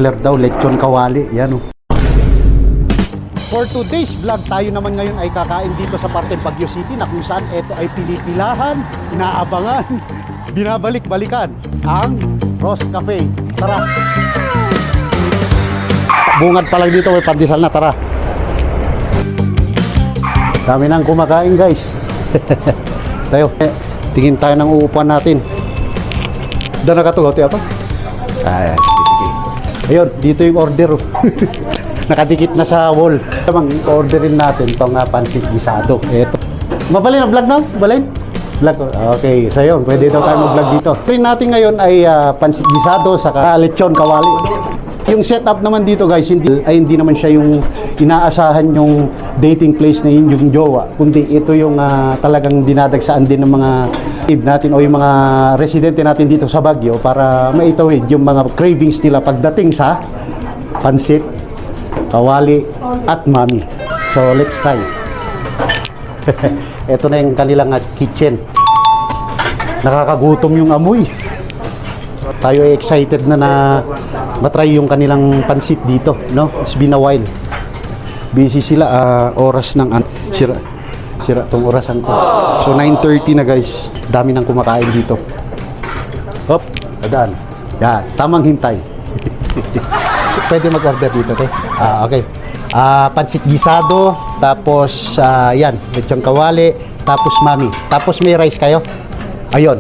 Angler daw, lechon kawali. Yan o. For today's vlog, tayo naman ngayon ay kakain dito sa parte Baguio City na kung saan ito ay pinipilahan, inaabangan, binabalik-balikan ang Ross Cafe. Tara! Bungad pa lang dito, may pandesal na. Tara! Dami nang kumakain, guys. Tayo, tingin tayo ng uupuan natin. Doon nakatugaw tayo pa? Ayan, sige. Ayun, dito yung order. Nakadikit na sa wall. Tamang orderin natin itong pansit gisado. Ito. Mabalin ang vlog na? Balin? Vlog. Okay, so yun. Pwede daw tayo mag-vlog dito. Rin natin ngayon ay pansit gisado saka lechon kawali. Yung setup naman dito, guys, hindi naman siya yung inaasahan yung dating place na yung jowa, kundi ito yung talagang dinadagsaan din ng mga natin o yung mga residente natin dito sa Baguio para maitawid yung mga cravings nila pagdating sa pansit, kawali at mami. So let's try. Ito na yung kanilang kitchen. Nakakagutom yung amoy. Tayo ay excited na matry yung kanilang pansit dito, no? It's been a while. Busy sila, oras ng sira tong orasan ko. So 9:30 na, guys. Dami nang kumakain dito. Hop, adaan. Yan, tamang hintay. Pwede mag-order dito, te. Okay. Pansit gisado, tapos yan, lechon kawali, tapos mami. Tapos may rice kayo? Ayun.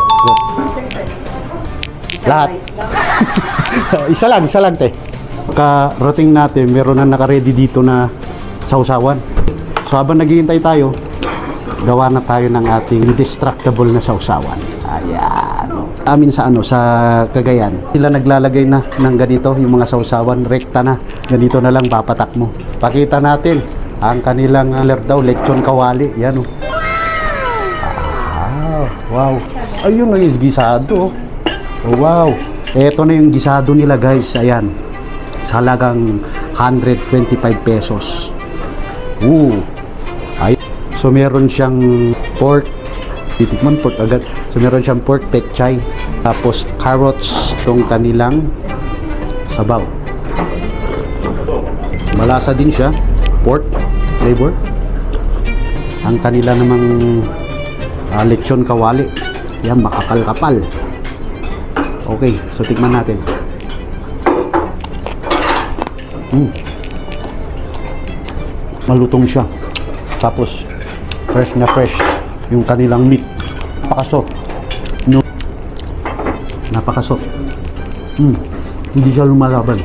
Lahat. isa lang te. Karating natin, meron na naka-ready dito na sausawan. So habang naghihintay tayo, gawa na tayo ng ating indestructible na sausawan. Ayan. Amin sa sa Cagayan, sila naglalagay na ng ganito, yung mga sausawan, rekta na. Ganito na lang papatak mo. Pakita natin ang kanilang daw, lechon kawali. Yan oh. Wow. Ayun na yung gisado. Oh, wow. Ito na yung gisado nila, guys. Ayan. Sa halagang 125 pesos. Ay. So meron siyang pork. Titikman pork agad. So meron siyang pork pechay. Tapos carrots tong kanilang sabaw. Malasa din siya. Pork flavor. Ang kanila namang lechon kawali. Yan, makakal-kapal. Okay, so tikman natin. Malutong siya. Tapos fresh na fresh yung kanilang meat. Napaka-soft. No. Napaka-soft. Hindi siya lumalaban.